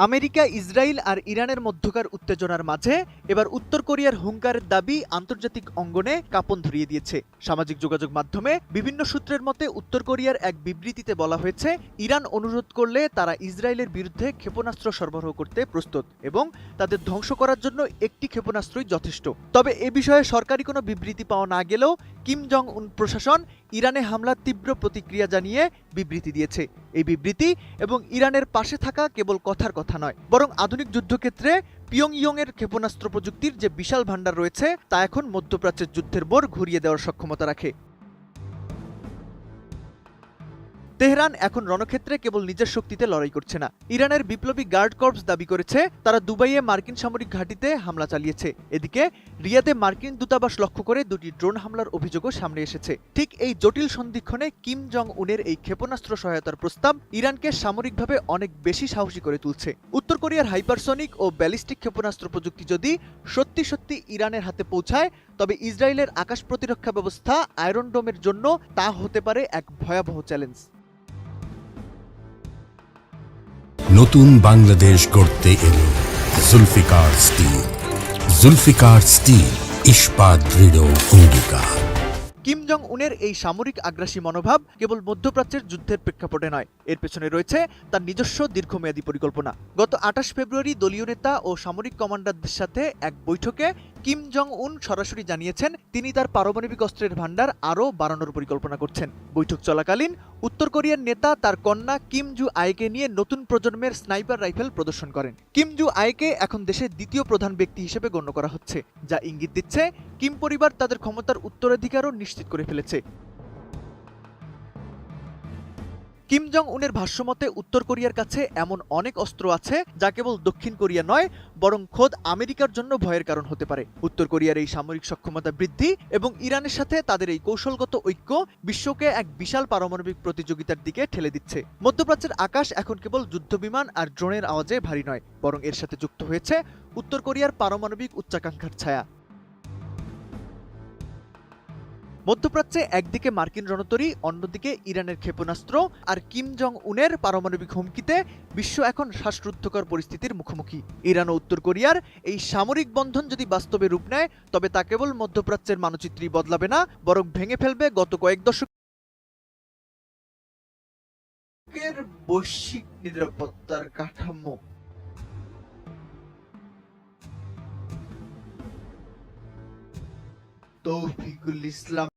America, Israel আর ইরানের মধ্যকার উত্তেজনার মাঝে এবার উত্তর কোরিয়ার হুঙ্কারের দাবি আন্তর্জাতিক অঙ্গনে কাঁপন ধরিয়ে দিয়েছে। সামাজিক যোগাযোগ মাধ্যমে বিভিন্ন সূত্রের মতে উত্তর কোরিয়ার এক বিবৃতিতে বলা হয়েছে, ইরান অনুরোধ করলে তারা ইসরায়েলের বিরুদ্ধে ক্ষেপণাস্ত্র সরবরাহ করতে প্রস্তুত এবং তাদের ধ্বংস করার জন্য একটি ক্ষেপণাস্ত্রই যথেষ্ট। তবে এ বিষয়ে সরকারি কোনো বিবৃতি পাওয়া না গেলেও কিম জং উন প্রশাসন ইরানে হামলার তীব্র প্রতিক্রিয়া জানিয়ে বিবৃতি দিয়েছে। এই বিবৃতি এবং ইরানের পাশে থাকা কেবল কথার কথা নয়, বরং আধুনিক যুদ্ধক্ষেত্রে পিয়ংইয়ংয়ের ক্ষেপণাস্ত্র প্রযুক্তির যে বিশাল ভান্ডার রয়েছে তা এখন মধ্যপ্রাচ্যের যুদ্ধের বোর ঘুরিয়ে দেওয়ার সক্ষমতা রাখে। তেহরান এখন রণক্ষেত্রে কেবল নিজের শক্তিতে লড়াই করছে না। ইরানের বিপ্লবী গার্ড কর্পস দাবি করেছে তারা দুবাইয়ে মার্কিন সামরিক ঘাঁটিতে হামলা চালিয়েছে। এদিকে রিয়াদে মার্কিন দূতাবাস লক্ষ্য করে দুটি ড্রোন হামলার অভিযোগও সামনে এসেছে। ঠিক এই জটিল সন্ধিক্ষণে কিম জং উনের এই ক্ষেপণাস্ত্র সহায়তার প্রস্তাব ইরানকে সামরিকভাবে অনেক বেশি সাহসী করে তুলছে। উত্তর কোরিয়ার হাইপারসনিক ও ব্যালিস্টিক ক্ষেপণাস্ত্র প্রযুক্তি যদি সত্যি সত্যি ইরানের হাতে পৌঁছায়, তবে ইসরায়েলের আকাশ প্রতিরক্ষা ব্যবস্থা আয়রন ডোমের জন্য তা হতে পারে এক ভয়াবহ চ্যালেঞ্জ। নতুন বাংলাদেশ গড়তে এলো জুলফিকার স্টিল। জুলফিকার স্টিল, ইস্পাত দৃঢ় অঙ্গীকার। কিম জং উনের এই সামরিক আগ্রাসী মনোভাব কেবল মধ্যপ্রাচ্যের যুদ্ধের প্রেক্ষাপটে নয়, এর পেছনে রয়েছে তার নিজস্ব দীর্ঘমেয়াদী পরিকল্পনা। গত ২৮ ফেব্রুয়ারি দলীয় নেতা ও সামরিক কমান্ডারদের সাথে এক বৈঠকে কিম জং উন সরাসরি জানিয়েছেন তিনি তার পারমাণবিক অস্ত্রের ভান্ডার আরও বাড়ানোর পরিকল্পনা করছেন। বৈঠক চলাকালীন উত্তর কোরিয়ার নেতা তার কন্যা কিম জু আয়েকে নিয়ে নতুন প্রজন্মের স্নাইপার রাইফেল প্রদর্শন করেন। কিম জু আয়েকে এখন দেশের দ্বিতীয় প্রধান ব্যক্তি হিসেবে গণ্য করা হচ্ছে, যা ইঙ্গিত দিচ্ছে কিম পরিবার তাদের ক্ষমতার উত্তরাধিকারও নিশ্চিত করে ফেলেছে। কিম জং উনের ভাষ্যমতে উত্তর কোরিয়ার কাছে এমন অনেক অস্ত্র আছে যা কেবল দক্ষিণ কোরিয়া নয়, বরং খোদ আমেরিকার জন্য ভয়ের কারণ হতে পারে। উত্তর কোরিয়ার এই সামরিক সক্ষমতা বৃদ্ধি এবং ইরানের সাথে তাদের এই কৌশলগত ঐক্য বিশ্বকে এক বিশাল পারমাণবিক প্রতিযোগিতার দিকে ঠেলে দিচ্ছে। মধ্যপ্রাচ্যের আকাশ এখন কেবল যুদ্ধবিমান আর ড্রোনের আওয়াজে ভারী নয়, বরং এর সাথে যুক্ত হয়েছে উত্তর কোরিয়ার পারমাণবিক উচ্চাকাঙ্ক্ষার ছায়া। মধ্যপ্রাচ্যে একদিকে মার্কিন রণতরী, অন্যদিকে ইরানের ক্ষেপণাস্ত্র আর কিম জং উনের পারমাণবিক হুমকিতে বিশ্ব এখন শ্বাসরুদ্ধকর পরিস্থিতির মুখোমুখি। ইরান ও উত্তর কোরিয়ার এই সামরিক বন্ধন যদি বাস্তবে রূপ নেয়, তবে তা কেবল মধ্যপ্রাচ্যের মানচিত্রই বদলাবে না, বরং ভেঙে ফেলবে গত কয়েক দশকের বৈশ্বিক নিরাপত্তার কাঠামো। তৌফিকুল ইসলাম।